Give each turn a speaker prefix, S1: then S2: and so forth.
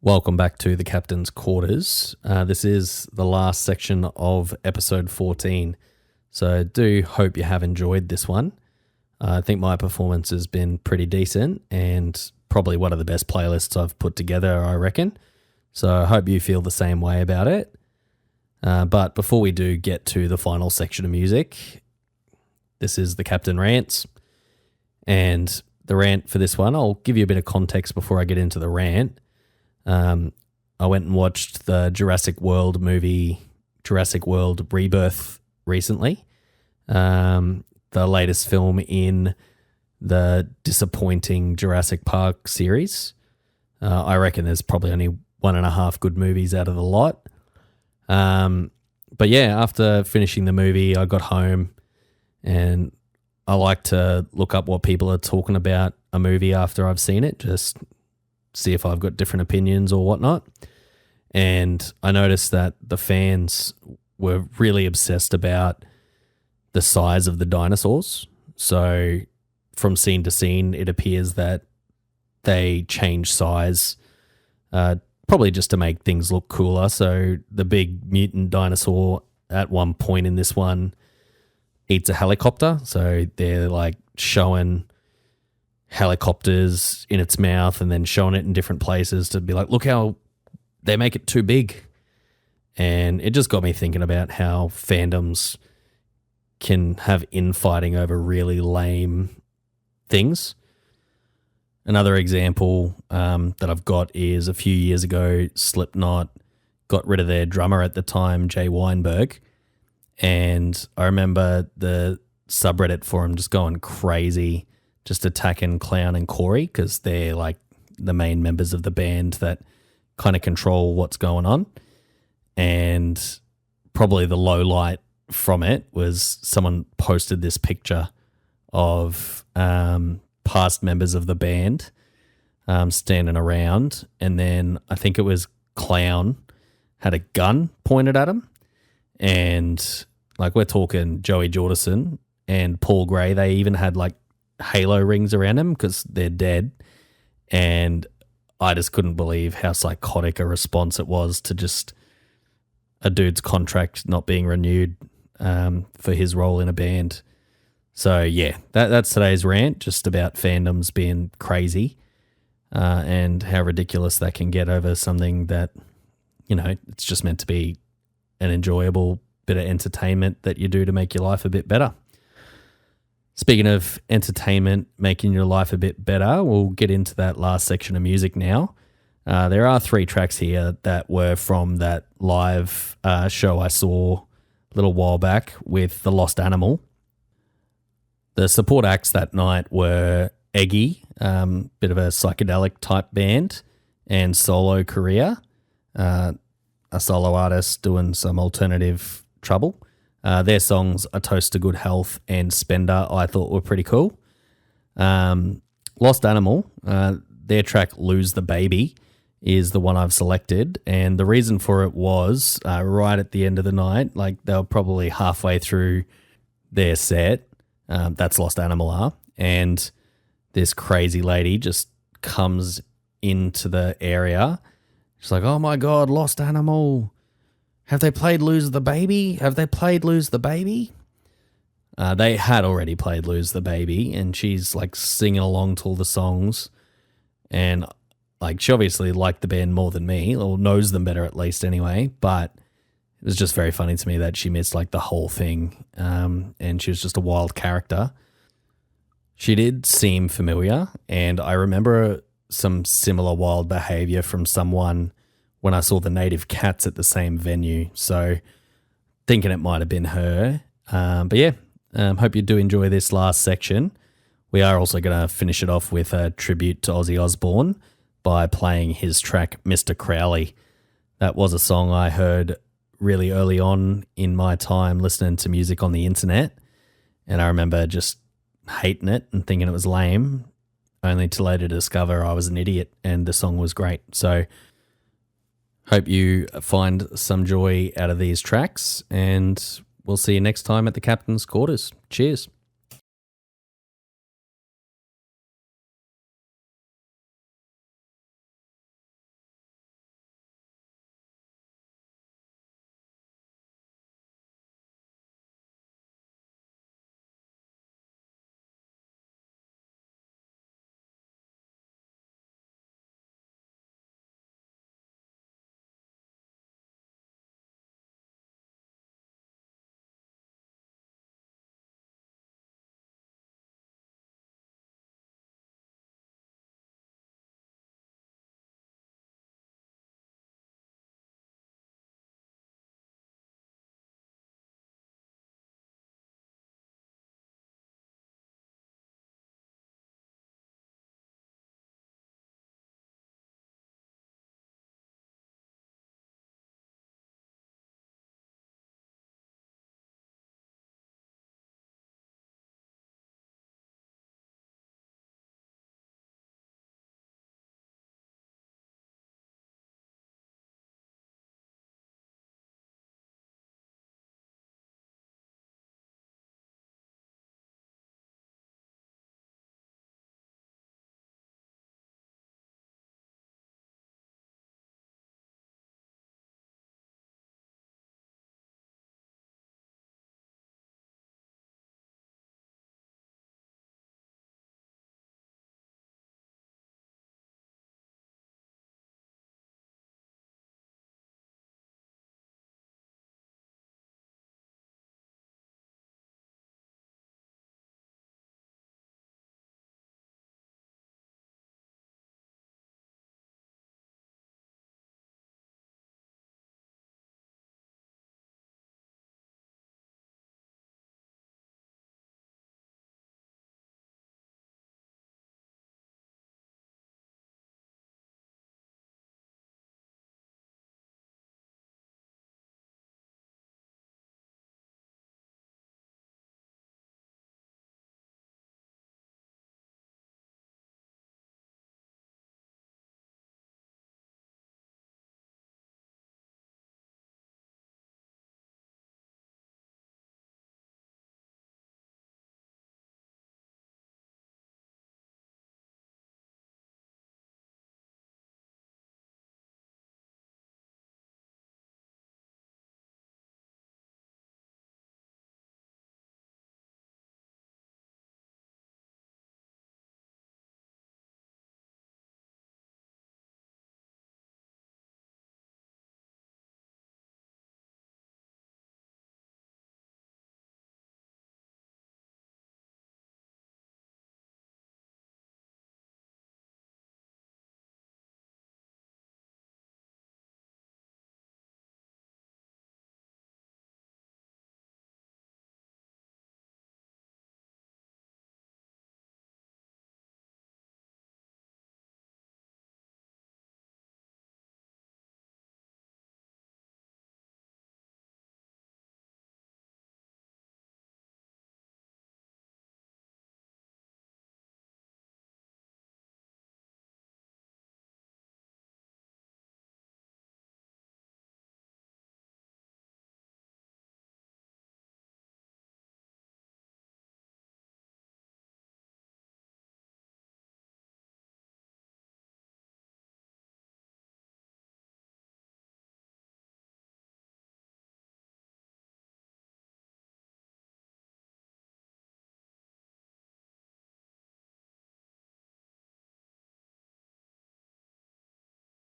S1: Welcome back to the Captain's Quarters. This is the last section of episode 14, so I do hope you have enjoyed this one. I think my performance has been pretty decent and probably one of the best playlists I've put together, I reckon. So I hope you feel the same way about it. But before we do get to the final section of music, this is the Captain Rants. And the rant for this one, I'll give you a bit of context before I get into the rant. I went and watched the Jurassic World movie, Jurassic World Rebirth, recently. The latest film in the disappointing Jurassic Park series. I reckon there's probably only 1.5 good movies out of the lot. But yeah, after finishing the movie, I got home and I like to look up what people are talking about a movie after I've seen it, just see if I've got different opinions or whatnot. And I noticed that the fans were really obsessed about the size of the dinosaurs. So from scene to scene, it appears that they change size, probably just to make things look cooler. So the big mutant dinosaur at one point in this one eats a helicopter. So they're like showing helicopters in its mouth and then showing it in different places to be like, look how they make it too big. And it just got me thinking about how fandoms can have infighting over really lame things. Another example that I've got is a few years ago, Slipknot got rid of their drummer at the time, Jay Weinberg. And I remember the subreddit forum just going crazy, just attacking Clown and Corey because they're like the main members of the band that kind of control what's going on. And probably the low light from it was someone posted this picture of past members of the band standing around. And then I think it was Clown had a gun pointed at him. And like we're talking Joey Jordison and Paul Gray, they even had like halo rings around them because they're dead. And I just couldn't believe how psychotic a response it was to just a dude's contract not being renewed for his role in a band. So yeah, that's today's rant, just about fandoms being crazy and how ridiculous that can get over something that, you know, it's just meant to be an enjoyable bit of entertainment that you do to make your life a bit better. Speaking of entertainment, making your life a bit better, we'll get into that last section of music now. There are 3 tracks here that were from that live show I saw a little while back with The Lost Animal. The support acts that night were Eggy, bit of a psychedelic type band, and Solo Korea, a solo artist doing some alternative trouble. Their songs A Toast to Good Health and Spender I thought were pretty cool. Lost Animal, their track Lose the Baby is the one I've selected. And the reason for it was right at the end of the night, like they were probably halfway through their set. That's Lost Animal are. And this crazy lady just comes into the area. She's like, oh my God, Lost Animal. Have they played Lose the Baby? Have they played Lose the Baby? They had already played Lose the Baby, and she's like singing along to all the songs. And like she obviously liked the band more than me, or knows them better at least anyway. But it was just very funny to me that she missed like the whole thing. And she was just a wild character. She did seem familiar, and I remember some similar wild behavior from someone when I saw the Native Cats at the same venue. So thinking it might have been her. But yeah, hope you do enjoy this last section. We are also going to finish it off with a tribute to Ozzy Osbourne by playing his track, Mr. Crowley. That was a song I heard really early on in my time listening to music on the internet. And I remember just hating it and thinking it was lame, only to later discover I was an idiot and the song was great. So hope you find some joy out of these tracks, and we'll see you next time at the Captain's Quarters. Cheers.